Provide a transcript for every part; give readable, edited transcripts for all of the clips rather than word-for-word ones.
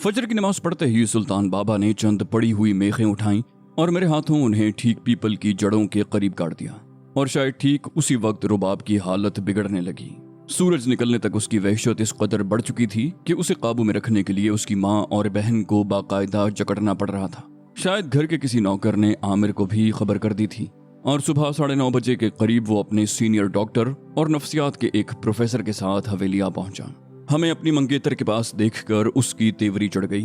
फजर की नमाज पढ़ते ही सुल्तान बाबा ने चंद पड़ी हुई मेखें उठाईं और मेरे हाथों उन्हें ठीक पीपल की जड़ों के करीब काट दिया। और शायद ठीक उसी वक्त रुबाब की हालत बिगड़ने लगी। सूरज निकलने तक उसकी वहशत इस कदर बढ़ चुकी थी कि उसे काबू में रखने के लिए उसकी माँ और बहन को बाकायदा जकड़ना पड़ रहा था। शायद घर के किसी नौकर ने आमिर को भी खबर कर दी थी और सुबह 9:30 बजे के करीब वो अपने सीनियर डॉक्टर और नफ्सियात के एक प्रोफेसर के साथ हवेली आ पहुंचा। हमें अपनी मंगेतर के पास देखकर उसकी तेवरी चढ़ गई।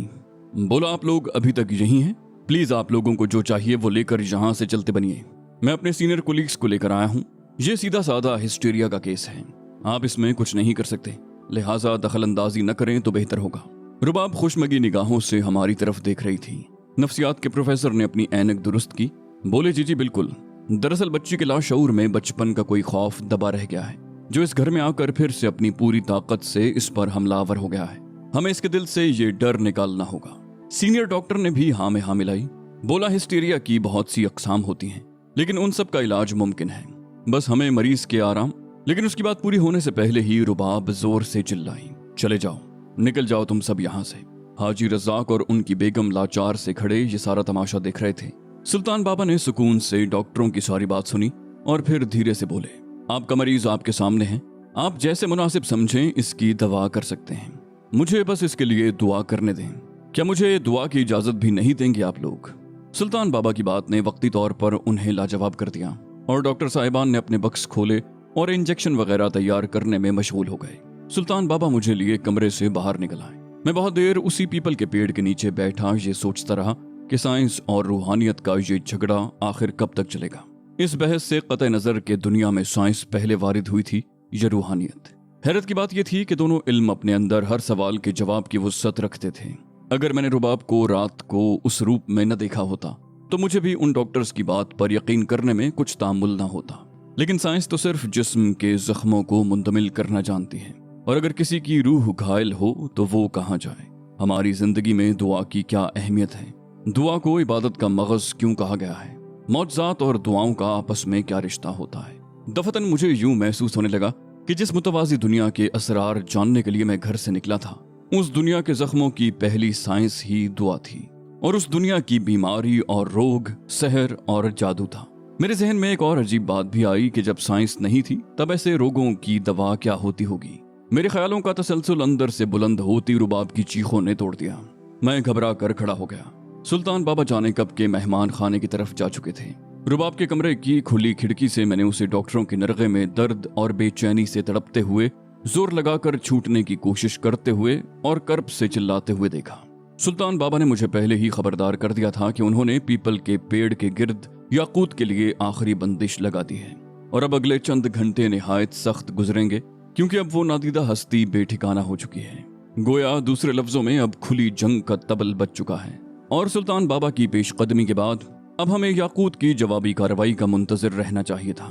बोला, आप लोग अभी तक यहीं हैं? प्लीज आप लोगों को जो चाहिए वो लेकर यहाँ से चलते बनिए। मैं अपने सीनियर कोलीग्स को लेकर आया हूँ। ये सीधा साधा हिस्टीरिया का केस है, आप इसमें कुछ नहीं कर सकते, लिहाजा दखल अंदाजी न करें तो बेहतर होगा। रुबाब खुशमगी निगाहों से हमारी तरफ देख रही थी। नफ्सियात के प्रोफेसर ने अपनी ऐनक दुरुस्त की। बोले, जी बिल्कुल। दरअसल बच्ची के लाशऊर में बचपन का कोई खौफ दबा रह गया है, जो इस घर में आकर फिर से अपनी पूरी ताकत से इस पर हमलावर हो गया है। हमें इसके दिल से ये डर निकालना होगा। सीनियर डॉक्टर ने भी हाँ में हाँ मिलाई। बोला, हिस्टीरिया की बहुत सी अकसाम होती हैं, लेकिन उन सब का इलाज मुमकिन है, बस हमें मरीज के आराम। लेकिन उसकी बात पूरी होने से पहले ही रुबाब जोर से चिल्लाई, चले जाओ, निकल जाओ तुम सब यहाँ से। हाजी रज़ाक और उनकी बेगम लाचार से खड़े ये सारा तमाशा देख रहे थे। सुल्तान बाबा ने सुकून से डॉक्टरों की सारी बात सुनी और फिर धीरे से बोले, आपका मरीज आपके सामने है, आप जैसे मुनासिब समझें इसकी दवा कर सकते हैं। मुझे बस इसके लिए दुआ करने दें। क्या मुझे दुआ की इजाजत भी नहीं देंगे आप लोग? सुल्तान बाबा की बात ने वक्ती तौर पर उन्हें लाजवाब कर दिया और डॉक्टर साहिबान ने अपने बक्स खोले और इंजेक्शन वगैरह तैयार करने में मशगूल हो गए। सुल्तान बाबा मुझे लिए कमरे से बाहर निकल आए। मैं बहुत देर उसी पीपल के पेड़ के नीचे बैठा ये सोचता रहा कि साइंस और रूहानियत का ये झगड़ा आखिर कब तक चलेगा। इस बहस से कतई नजर के दुनिया में साइंस पहले वारिद हुई थी या रूहानियत। हैरत की बात यह थी कि दोनों इल्म अपने अंदर हर सवाल के जवाब की वुसअत रखते थे। अगर मैंने रुबाब को रात को उस रूप में न देखा होता तो मुझे भी उन डॉक्टर्स की बात पर यकीन करने में कुछ तामुल न होता। लेकिन साइंस तो सिर्फ जिस्म के जख्मों को मुंतमिल करना जानती है, और अगर किसी की रूह घायल हो तो वो कहाँ जाए। हमारी जिंदगी में दुआ की क्या अहमियत है? दुआ को इबादत का मगज क्यों कहा गया है? मौजज़ात और दुआओं का आपस में क्या रिश्ता होता है? दफतन मुझे यूं महसूस होने लगा कि जिस मुतवाजी दुनिया के असरार जानने के लिए मैं घर से निकला था, उस दुनिया के जख्मों की पहली साइंस ही दुआ थी, और उस दुनिया की बीमारी और रोग, सहर और जादू था। मेरे जहन में एक और अजीब बात भी आई कि जब साइंस नहीं थी तब ऐसे रोगों की दवा क्या होती होगी। मेरे ख्यालों का तसलसल अंदर से बुलंद होती रुबाब की चीखों ने तोड़ दिया। मैं घबरा कर खड़ा हो गया। सुल्तान बाबा जाने कब के मेहमान खाने की तरफ जा चुके थे। रुबाब के कमरे की खुली खिड़की से मैंने उसे डॉक्टरों के नरगे में दर्द और बेचैनी से तड़पते हुए, जोर लगाकर छूटने की कोशिश करते हुए और कर्ब से चिल्लाते हुए देखा। सुल्तान बाबा ने मुझे पहले ही खबरदार कर दिया था कि उन्होंने पीपल के पेड़ के गिर्द याकूत के लिए आखिरी बंदिश लगा दी है, और अब अगले चंद घंटे निहायत सख्त गुजरेंगे, क्योंकि अब वो नादीदा हस्ती बेठिकाना हो चुकी है। गोया दूसरे लफ्जों में अब खुली जंग का तबल बज चुका है, और सुल्तान बाबा की पेशकदमी के बाद अब हमें याकूत की जवाबी कार्रवाई का मुंतजर रहना चाहिए था।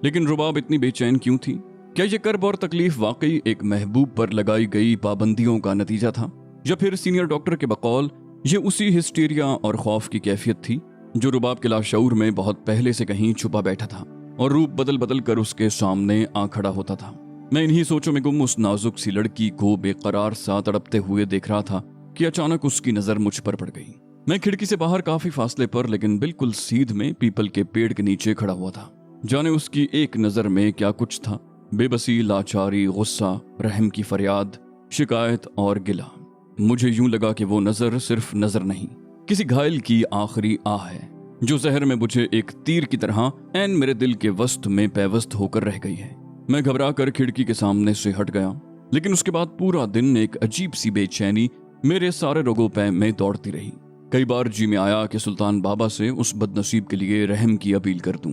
लेकिन रुबाब इतनी बेचैन क्यों थी? क्या ये कर्ब और तकलीफ वाकई एक महबूब पर लगाई गई पाबंदियों का नतीजा था, या फिर सीनियर डॉक्टर के बकौल ये उसी हिस्टीरिया और खौफ की कैफियत थी जो रुबाब के लाशऊर में बहुत पहले से कहीं छुपा बैठा था और रूप बदल बदल कर उसके सामने आ खड़ा होता था। मैं इन्हीं सोचों में गुम उस नाजुक सी लड़की को बेकरार सा तड़पते हुए देख रहा था कि अचानक उसकी नजर मुझ पर पड़ गई। मैं खिड़की से बाहर काफी फासले पर लेकिन बिल्कुल सीध में पीपल के पेड़ के नीचे खड़ा हुआ था। जाने उसकी एक नजर में क्या कुछ था, बेबसी, लाचारी, गुस्सा, रहम की फरियाद, शिकायत और गिला। मुझे यूं लगा कि वो नजर सिर्फ नजर नहीं, किसी घायल की आखिरी आह है जो जहर में मुझे एक तीर की तरह ऐन मेरे दिल के वस्त में पैवस्त होकर रह गई है। मैं घबरा कर खिड़की के सामने से हट गया, लेकिन उसके बाद पूरा दिन एक अजीब सी बेचैनी मेरे सारे रोगों पे में दौड़ती रही। कई बार जी में आया कि सुल्तान बाबा से उस बदनसीब के लिए रहम की अपील कर दूं।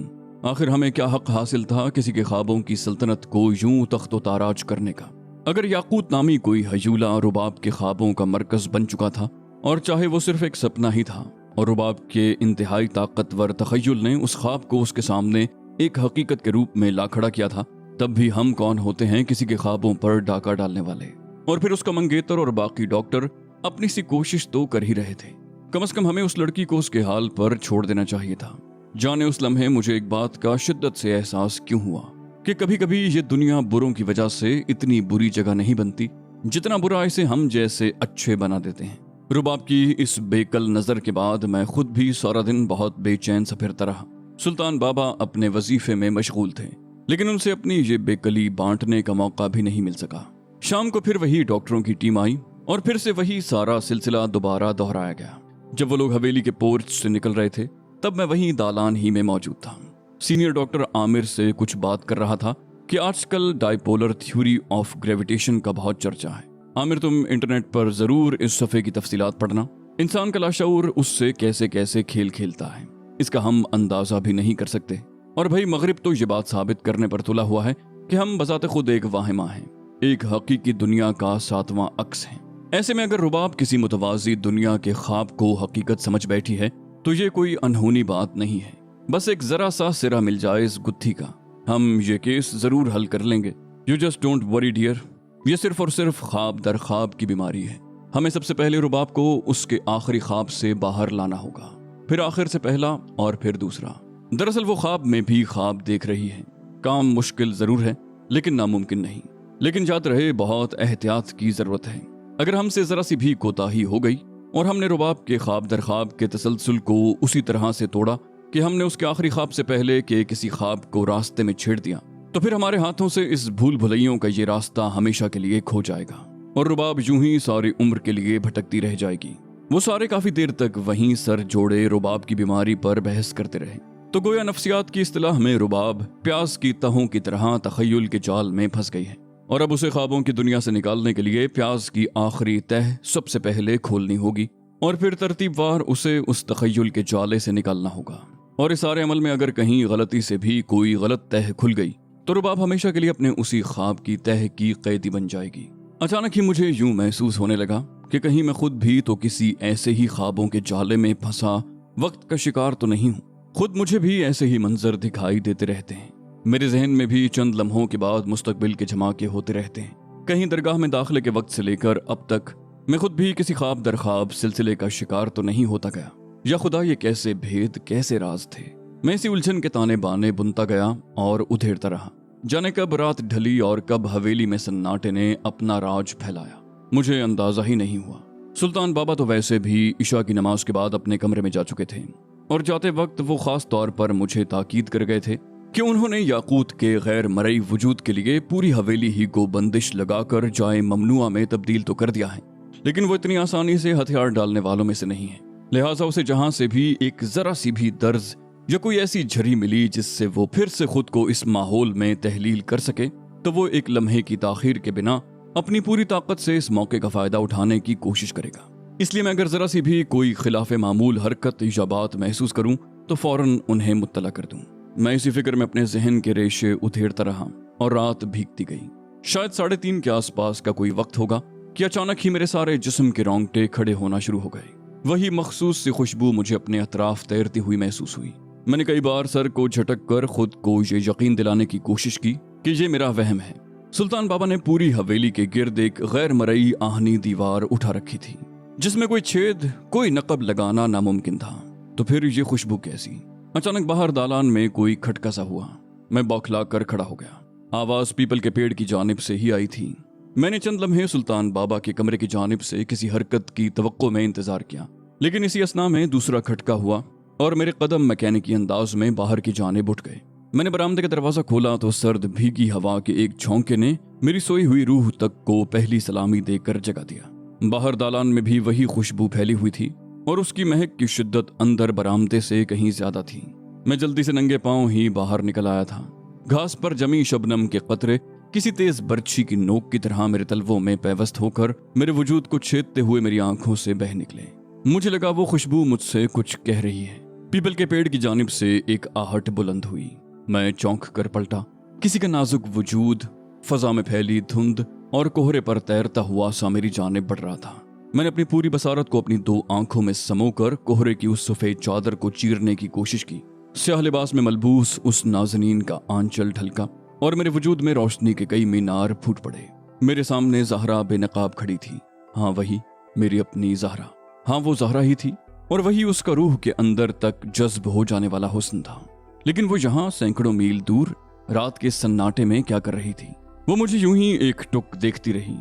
आखिर हमें क्या हक हासिल था किसी के ख्वाबों की सल्तनत को यूं तख्तो ताराज करने का? अगर याकूत नामी कोई हजूला रुबाब के ख्वाबों का मरकज बन चुका था, और चाहे वो सिर्फ एक सपना ही था, और रुबाब के इंतहाई ताकतवर तखय्युल ने उस ख्वाब को उसके सामने एक हकीकत के रूप में ला खड़ा किया था, तब भी हम कौन होते हैं किसी के ख्वाबों पर डाका डालने वाले? और फिर उसका मंगेतर और बाकी डॉक्टर अपनी सी कोशिश तो कर ही रहे थे। कम से कम हमें उस लड़की को उसके हाल पर छोड़ देना चाहिए था। जाने उस लम्हे मुझे एक बात का शिद्दत से एहसास क्यों हुआ कि कभी कभी ये दुनिया बुरों की वजह से इतनी बुरी जगह नहीं बनती जितना बुरा इसे हम जैसे अच्छे बना देते हैं। रुबाब की इस बेकल नज़र के बाद मैं खुद भी सारा दिन बहुत बेचैन सा फिरता रहा। सुल्तान बाबा अपने वजीफे में मशगूल थे, लेकिन उनसे अपनी ये बेकली बांटने का मौका भी नहीं मिल सका। शाम को फिर वही डॉक्टरों की टीम आई और फिर से वही सारा सिलसिला दोबारा दोहराया गया। जब वो लोग हवेली के पोर्च से निकल रहे थे तब मैं वहीं दालान ही में मौजूद था। सीनियर डॉक्टर आमिर से कुछ बात कर रहा था कि आजकल डाइपोलर थ्योरी ऑफ ग्रेविटेशन का बहुत चर्चा है। आमिर, तुम इंटरनेट पर जरूर इस सफ़े की तफसीलात पढ़ना। इंसान का लाशऊर उससे कैसे कैसे खेल खेलता है, इसका हम अंदाजा भी नहीं कर सकते। और भाई मगरिब तो ये बात साबित करने पर तुला हुआ है कि हम बजाते खुद एक वाहिमा हैं, एक हकीकी दुनिया का 7वां अक्स है। ऐसे में अगर रुबाब किसी मुतवाज़ी दुनिया के ख्वाब को हकीकत समझ बैठी है तो ये कोई अनहोनी बात नहीं है। बस एक जरा सा सिरा मिल जाए इस गुत्थी का, हम ये केस जरूर हल कर लेंगे। You just don't worry dear, ये सिर्फ और सिर्फ ख्वाब दर ख्वाब की बीमारी है। हमें सबसे पहले रुबाब को उसके आखिरी ख्वाब से बाहर लाना होगा, फिर आखिर से पहला और फिर दूसरा। दरअसल वो ख्वाब में भी ख्वाब देख रही है। काम मुश्किल जरूर है लेकिन नामुमकिन नहीं। लेकिन याद रहे, बहुत एहतियात की जरूरत है। अगर हमसे जरा सी भी कोताही हो गई और हमने रुबाब के ख्वाब दर ख्वाब के तसलसल को उसी तरह से तोड़ा कि हमने उसके आखिरी ख्वाब से पहले के किसी ख्वाब को रास्ते में छेड़ दिया, तो फिर हमारे हाथों से इस भूल भुलैयों का ये रास्ता हमेशा के लिए खो जाएगा और रुबाब यूं ही सारी उम्र के लिए भटकती रह जाएगी। वो सारे काफी देर तक वहीं सर जोड़े रुबाब की बीमारी पर बहस करते रहे। तो गोया नफ्सियात की इस्तिलाह में रुबाब प्यास की तहों की तरह तखय्युल के जाल में फंस गई है और अब उसे ख्वाबों की दुनिया से निकालने के लिए प्यास की आखिरी तह सबसे पहले खोलनी होगी और फिर तरतीबवार उसे उस तखय्युल के जाले से निकालना होगा। और इस सारे अमल में अगर कहीं गलती से भी कोई गलत तह खुल गई तो रुबाब हमेशा के लिए अपने उसी ख्वाब की तह की कैदी बन जाएगी। अचानक ही मुझे यूं महसूस होने लगा कि कहीं मैं खुद भी तो किसी ऐसे ही ख्वाबों के जाले में फंसा वक्त का शिकार तो नहीं हूँ। खुद मुझे भी ऐसे ही मंजर दिखाई देते रहते हैं। मेरे जहन में भी चंद लम्हों के बाद मुस्तकबिल के झमाके होते रहते हैं। कहीं दरगाह में दाखिले के वक्त से लेकर अब तक मैं खुद भी किसी ख्वाब दर ख्वाब सिलसिले का शिकार तो नहीं होता गया। या खुदा, ये कैसे भेद, कैसे राज थे। मैं इसी उलझन के ताने बाने बुनता गया और उधेड़ता रहा। जाने कब रात ढली और कब हवेली में सन्नाटे ने अपना राज फैलाया, मुझे अंदाजा ही नहीं हुआ। सुल्तान बाबा तो वैसे भी इशा की नमाज के बाद अपने कमरे में जा चुके थे और जाते वक्त वो खास तौर पर मुझे ताकीद कर गए थे कि उन्होंने याकूत के गैर मरई वजूद के लिए पूरी हवेली ही को बंदिश लगाकर जाए ममनुआ में तब्दील तो कर दिया है, लेकिन वो इतनी आसानी से हथियार डालने वालों में से नहीं है। लिहाजा उसे जहां से भी एक जरा सी भी दर्ज या कोई ऐसी झरी मिली जिससे वो फिर से खुद को इस माहौल में तहलील कर सके, तो वो एक लम्हे की ताखीर के बिना अपनी पूरी ताकत से इस मौके का फायदा उठाने की कोशिश करेगा। इसलिए मैं अगर जरा सी भी कोई खिलाफ मामूल हरकत या बात महसूस करूं तो फौरन उन्हें मुत्तला कर दूं। मैं इसी फिक्र में अपने जहन के रेशे उधेड़ता रहा और रात भीगती गई। शायद 3:30 के आसपास का कोई वक्त होगा कि अचानक ही मेरे सारे जिस्म के रोंगटे खड़े होना शुरू हो गए। वही मखसूस सी खुशबू मुझे अपने अतराफ तैरती हुई महसूस हुई। मैंने कई बार सर को झटक कर खुद को ये यकीन दिलाने की कोशिश की कि ये मेरा वहम है। सुल्तान बाबा ने पूरी हवेली के गिर्द एक गैर मरई आहनी दीवार उठा रखी थी जिसमें कोई छेद, कोई नकब लगाना नामुमकिन था। तो फिर ये खुशबू कैसी? अचानक बाहर दालान में कोई खटका सा हुआ। मैं बौखला कर खड़ा हो गया। आवाज पीपल के पेड़ की जानिब से ही आई थी। मैंने चंद लम्हे सुल्तान बाबा के कमरे की जानिब से किसी हरकत की तवक्को में इंतजार किया, लेकिन इसी असना में दूसरा खटका हुआ और मेरे कदम मैकेनिकी अंदाज में बाहर की जानिब उठ गए। मैंने बरामदे का दरवाजा खोला तो सर्द भीगी हवा के एक झोंके ने मेरी सोई हुई रूह तक को पहली सलामी देकर जगा दिया। बाहर दालान में भी वही खुशबू फैली हुई थी और उसकी महक की शिद्दत अंदर बरामदे से कहीं ज्यादा थी। मैं जल्दी से नंगे पांव ही बाहर निकल आया था। घास पर जमी शबनम के कतरे किसी तेज बर्छी की नोक की तरह मेरे तलवों में पैवस्त होकर मेरे वजूद को छेदते हुए मेरी आंखों से बह निकले। मुझे लगा वो खुशबू मुझसे कुछ कह रही है। पीपल के पेड़ की जानिब से एक आहट बुलंद हुई। मैं चौंक कर पलटा। किसी का नाजुक वजूद फजा में फैली धुंध और कोहरे पर तैरता हुआ सा मेरी जानिब बढ़ रहा था। मैंने अपनी पूरी बसारत को अपनी दो आंखों में समोकर कोहरे की उस सफेद चादर को चीरने की कोशिश की। स्याह लिबास में मलबूस उस नाज़नीन का आंचल ढलका और मेरे वजूद में रोशनी के कई मीनार फूट पड़े। मेरे सामने ज़हरा बेनकाब खड़ी थी। हाँ, वही मेरी अपनी ज़हरा। हाँ, वो ज़हरा ही थी और वही उसका रूह के अंदर तक जज्ब हो जाने वाला हुस्न था। लेकिन वो यहाँ सैकड़ों मील दूर रात के सन्नाटे में क्या कर रही थी? वो मुझे यूं ही एक टुक देखती रही।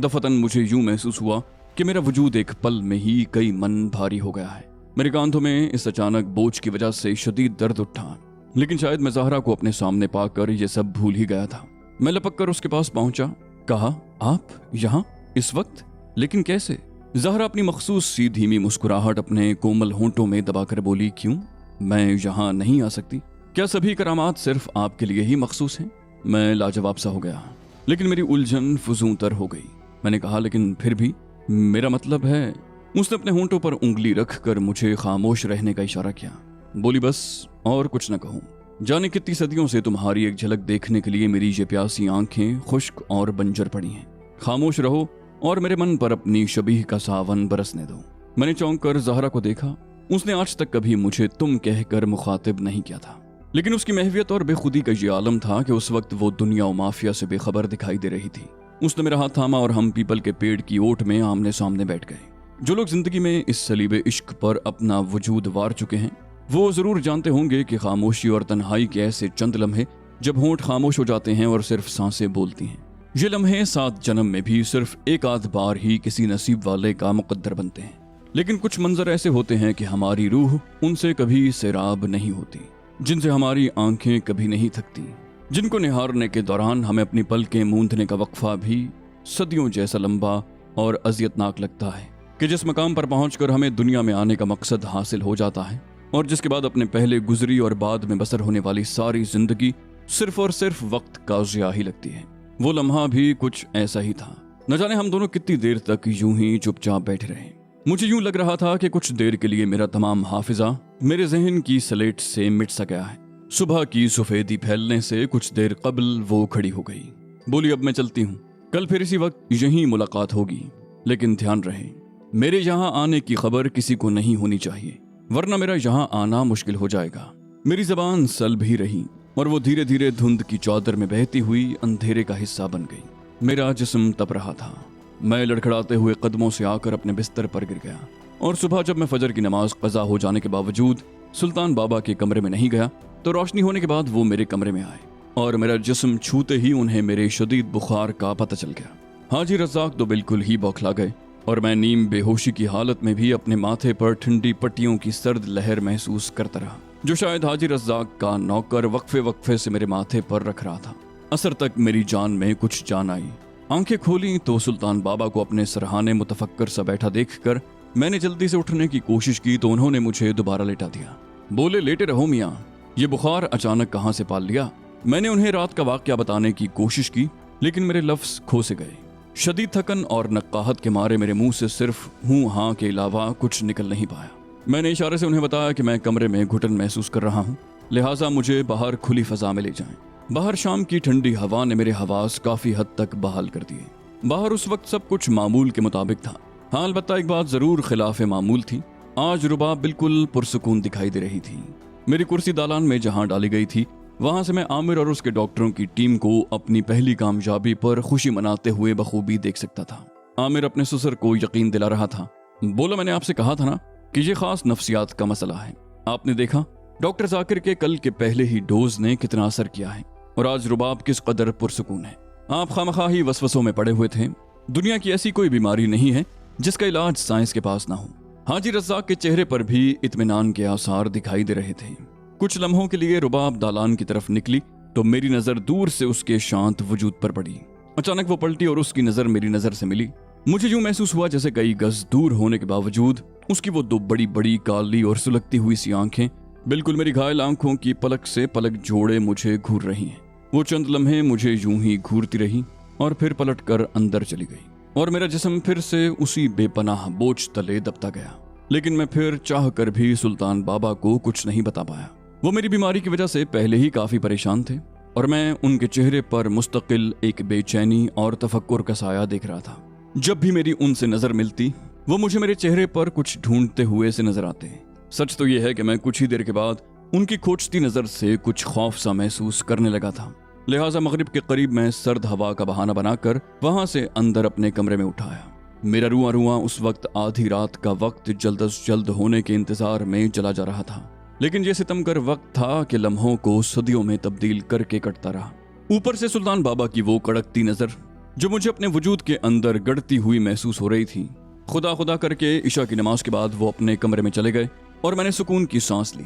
दफतन मुझे यूं महसूस हुआ कि मेरा वजूद एक पल में ही कई मन भारी हो गया है। मेरे कांधों में इस अचानक बोझ की वजह से शदीद दर्द उठा, लेकिन शायद मैं ज़हरा को अपने सामने पाकर ये सब भूल ही गया था। मैं लपक कर उसके पास पहुंचा, कहा, आप यहाँ इस वक्त? लेकिन कैसे? ज़हरा अपनी मखसूस सी धीमी मुस्कुराहट अपने कोमल होंठों में दबाकर बोली, क्यों, मैं यहाँ नहीं आ सकती? क्या सभी करामात सिर्फ आपके लिए ही मखसूस हैं? मैं लाजवाब सा हो गया, लेकिन मेरी उलझन फजूं तर हो गई। मैंने कहा, लेकिन फिर भी मेरा मतलब है। उसने अपने होंठों पर उंगली रख कर मुझे खामोश रहने का इशारा किया। बोली, बस और कुछ न कहूँ। जाने कितनी सदियों से तुम्हारी एक झलक देखने के लिए मेरी ये प्यासी आंखें खुश्क और बंजर पड़ी हैं। खामोश रहो और मेरे मन पर अपनी शबीह का सावन बरसने दो। मैंने चौंक कर ज़हरा को देखा। उसने आज तक कभी मुझे तुम कहकर मुखातिब नहीं किया था, लेकिन उसकी महवियत और बेखुदी का ये आलम था कि उस वक्त वो दुनिया और माफिया से बेखबर दिखाई दे रही थी। उसने मेरा हाथ थामा और हम पीपल के पेड़ की ओट में आमने सामने बैठ गए। जो लोग जिंदगी में इस सलीबे इश्क पर अपना वजूद वार चुके हैं, वो जरूर जानते होंगे कि खामोशी और तन्हाई के ऐसे चंद लम्हे जब होंठ खामोश हो जाते हैं और सिर्फ सांसें बोलती हैं। ये लम्हे 7 जन्म में भी सिर्फ एक आध बार ही किसी नसीब वाले का मुकद्दर बनते हैं। लेकिन कुछ मंजर ऐसे होते हैं कि हमारी रूह उनसे कभी सैराब नहीं होती, जिनसे हमारी आंखें कभी नहीं थकती, जिनको निहारने के दौरान हमें अपनी पलकें मूंदने का वक्फा भी सदियों जैसा लंबा और अजियतनाक लगता है, कि जिस मकाम पर पहुंचकर हमें दुनिया में आने का मकसद हासिल हो जाता है और जिसके बाद अपने पहले गुजरी और बाद में बसर होने वाली सारी जिंदगी सिर्फ और सिर्फ वक्त का ज़िया ही लगती है। वो लम्हा भी कुछ ऐसा ही था। न जाने हम दोनों कितनी देर तक यूं ही चुपचाप बैठे रहे। मुझे यूं लग रहा था कि कुछ देर के लिए मेरा तमाम हाफिजा मेरे जहन की स्लेट से मिट सा गया है। सुबह की सफेदी फैलने से कुछ देर कबल वो खड़ी हो गई। बोली, अब मैं चलती हूँ, कल फिर इसी वक्त यहीं मुलाकात होगी, लेकिन ध्यान रहे मेरे यहाँ आने की खबर किसी को नहीं होनी चाहिए, वरना मेरा यहाँ आना मुश्किल हो जाएगा। मेरी जबान सल भी रही और वो धीरे धीरे धुंध की चादर में बहती हुई अंधेरे का हिस्सा बन गई। मेरा जिस्म तप रहा था। मैं लड़खड़ाते हुए कदमों से आकर अपने बिस्तर पर गिर गया और सुबह जब मैं फजर की नमाज कज़ा हो जाने के बावजूद सुल्तान बाबा के कमरे में नहीं गया तो रोशनी होने के बाद वो मेरे कमरे में आए और मेरा जिस्म छूते ही उन्हें मेरे शदीद बुखार का पता चल गया। हाजी रज़ाक तो बिल्कुल ही बौखला गए और मैं नीम बेहोशी की हालत में भी अपने माथे पर ठंडी पट्टियों की सर्द लहर महसूस करता रहा, जो शायद हाजी रज़ाक का नौकर वक्फे वक्फे से मेरे माथे पर रख रहा था। असर तक मेरी जान में कुछ जान आई। आंखें खोली तो सुल्तान बाबा को अपने सरहाने मुतफक्कर सा बैठा देखकर मैंने जल्दी से उठने की कोशिश की तो उन्होंने मुझे दोबारा लेटा दिया। बोले, लेटे रहो मियाँ, ये बुखार अचानक कहाँ से पाल लिया? मैंने उन्हें रात का वाकया बताने की कोशिश की, लेकिन मेरे लफ्ज खो से गए। शदीद थकन और नक्काहत के मारे मेरे मुंह से सिर्फ हूँ हाँ के अलावा कुछ निकल नहीं पाया। मैंने इशारे से उन्हें बताया कि मैं कमरे में घुटन महसूस कर रहा हूँ, लिहाजा मुझे बाहर खुली फजा में ले जाएं। बाहर शाम की ठंडी हवा ने मेरे हवास काफी हद तक बहाल कर दिए। बाहर उस वक्त सब कुछ मामूल के मुताबिक था। हाँ, अलबत्ता एक बात जरूर खिलाफे मामूल थी। आज रुबाब बिल्कुल पुरसुकून दिखाई दे रही थी। मेरी कुर्सी दालान में जहाँ डाली गई थी वहां से मैं आमिर और उसके डॉक्टरों की टीम को अपनी पहली कामयाबी पर खुशी मनाते हुए बखूबी देख सकता था। आमिर अपने ससुर को यकीन दिला रहा था। बोला, मैंने आपसे कहा था ना कि ये खास नफ्सियात का मसला है। आपने देखा डॉक्टर जाकिर के कल के पहले ही डोज ने कितना असर किया है और आज रुबाब किस कदर पुरसुकून है। आप खामखा ही वसवसों में पड़े हुए थे। दुनिया की ऐसी कोई बीमारी नहीं है जिसका इलाज साइंस के पास ना हो। हाजी रज़ाक के चेहरे पर भी इत्मीनान के आसार दिखाई दे रहे थे। कुछ लम्हों के लिए रुबाब दालान की तरफ निकली तो मेरी नजर दूर से उसके शांत वजूद पर पड़ी। अचानक वो पलटी और उसकी नजर मेरी नजर से मिली। मुझे यूं महसूस हुआ जैसे कई गज दूर होने के बावजूद उसकी वो 2 बड़ी बड़ी काली और सुलगती हुई सी आंखें बिल्कुल मेरी घायल आंखों की पलक से पलक जोड़े मुझे घूर रही हैं। वो चंद लम्हे मुझे यूं ही घूरती रही और फिर पलट कर अंदर चली गई और मेरा जिस्म फिर से उसी बेपनाह बोझ तले दबता गया। लेकिन मैं फिर चाह कर भी सुल्तान बाबा को कुछ नहीं बता पाया। वो मेरी बीमारी की वजह से पहले ही काफी परेशान थे और मैं उनके चेहरे पर मुस्तकिल एक बेचैनी और तफक्कुर का साया देख रहा था। जब भी मेरी उनसे नजर मिलती वो मुझे मेरे चेहरे पर कुछ ढूंढते हुए से नजर आते। सच तो यह है कि मैं कुछ ही देर के बाद उनकी खोजती नजर से कुछ खौफ सा महसूस करने लगा था। लिहाजा मगरिब के करीब मैं सर्द हवा का बहाना बनाकर वहां से अंदर अपने कमरे में उठाया। मेरा रुआ रुआ उस वक्त आधी रात का वक्त जल्द अज जल्द होने के इंतजार में चला जा रहा था, लेकिन ये सितमगर वक्त था कि लम्हों को सदियों में तब्दील करके कटता रहा। ऊपर से सुल्तान बाबा की वो कड़कती नजर जो मुझे अपने वजूद के अंदर गड़ती हुई महसूस हो रही थी, खुदा खुदा करके इशा की नमाज के बाद वो अपने कमरे में चले गए और मैंने सुकून की सांस ली।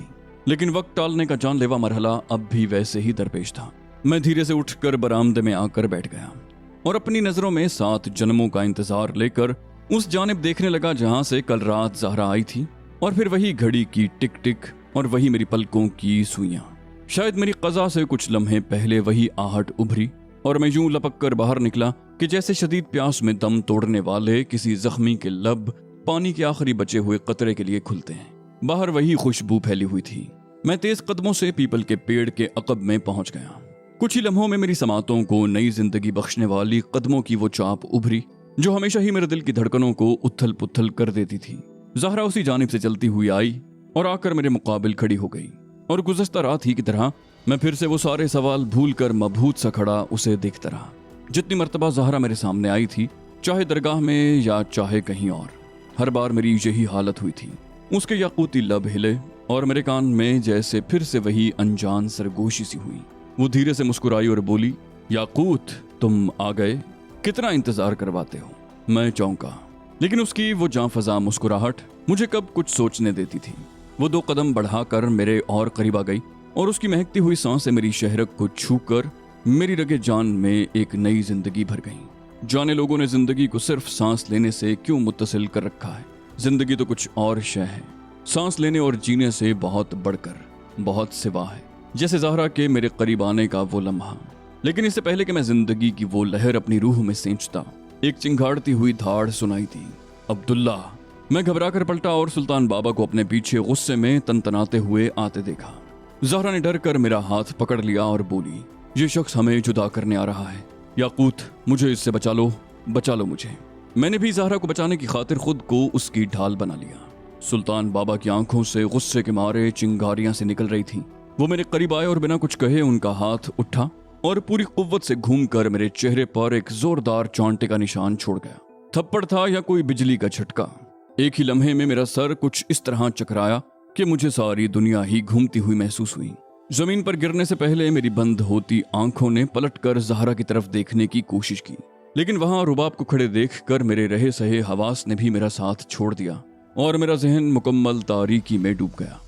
लेकिन वक्त टालने का जानलेवा मरहला अब भी वैसे ही दरपेश था। मैं धीरे से उठकर बरामदे में आकर बैठ गया और अपनी नजरों में 7 जन्मों का इंतजार लेकर उस जानिब देखने लगा जहां से कल रात ज़हरा आई थी, और फिर वही घड़ी की टिक टिक और वही मेरी पलकों की सुइयां। शायद मेरी कज़ा से कुछ लम्हे पहले वही आहट उभरी और मैं यूं लपक कर बाहर निकला कि जैसे शदीद प्यास में दम तोड़ने वाले किसी जख्मी के लब पानी के आखिरी बचे हुए कतरे के लिए खुलते हैं। बाहर वही खुशबू फैली हुई थी। मैं तेज कदमों से पीपल के पेड़ के अकब में पहुंच गया। कुछ ही लम्हों में मेरी समातों को नई जिंदगी बख्शने वाली कदमों की वो चाप उभरी जो हमेशा ही मेरे दिल की धड़कनों को उथल पुथल कर देती थी। ज़हरा उसी जानिब से चलती हुई आई और आकर मेरे मुकाबिल खड़ी हो गई, और गुज़श्ता रात ही की तरह मैं फिर से वो सारे सवाल भूल कर मबहूत सा खड़ा उसे देखता रहा। जितनी मर्तबा ज़हरा मेरे सामने आई थी, चाहे दरगाह में या चाहे कहीं और, हर बार मेरी यही हालत हुई थी। उसके याकूती लब हिले और मेरे कान में जैसे फिर से वही अनजान सरगोशी सी हुई। वो धीरे से मुस्कुराई और बोली, याकूत तुम आ गए, कितना इंतजार करवाते हो। मैं चौंका, लेकिन उसकी वो जां फजा मुस्कुराहट मुझे कब कुछ सोचने देती थी। वो 2 कदम बढ़ाकर मेरे और करीब आ गई और उसकी महकती हुई सांसें मेरी शहरक को छूकर मेरी रगे जान में एक नई जिंदगी भर गईं। जाने लोगों ने जिंदगी को सिर्फ सांस लेने से क्यों मुत्तसिल कर रखा है। जिंदगी तो कुछ और शय है, सांस लेने और जीने से बहुत बढ़कर, बहुत सिवा है। जैसे ज़हरा के मेरे करीब आने का वो लम्हा। लेकिन इससे पहले कि मैं जिंदगी की वो लहर अपनी रूह में सींचता, एक चिंगाड़ती हुई धाड़ सुनाई दी, अब्दुल्ला। मैं घबरा कर पलटा और सुल्तान बाबा को अपने पीछे गुस्से में तनतनाते हुए आते देखा। ज़हरा ने डर कर मेरा हाथ पकड़ लिया और बोली, ये शख्स हमें जुदा करने आ रहा है। याकूत, मुझे इससे बचा लो मुझे। मैंने भी ज़हरा को बचाने की खातिर खुद को उसकी ढाल बना लिया। सुल्तान बाबा की आंखों से गुस्से के मारे चिंगारियां से निकल रही थीं। वो मेरे करीब आए और बिना कुछ कहे उनका हाथ उठा और पूरी कुव्वत से घूमकर मेरे चेहरे पर एक जोरदार चांटे का निशान छोड़ गया। थप्पड़ था या कोई बिजली का झटका। एक ही लम्हे में मेरा सर कुछ इस तरह चकराया कि मुझे सारी दुनिया ही घूमती हुई महसूस हुई। जमीन पर गिरने से पहले मेरी बंद होती आंखों ने पलटकर ज़हरा की तरफ देखने की कोशिश की, लेकिन वहां रुबाब को खड़े देखकर मेरे रहे सहे हवास ने भी मेरा साथ छोड़ दिया और मेरा जहन मुकम्मल तारीकी में डूब गया।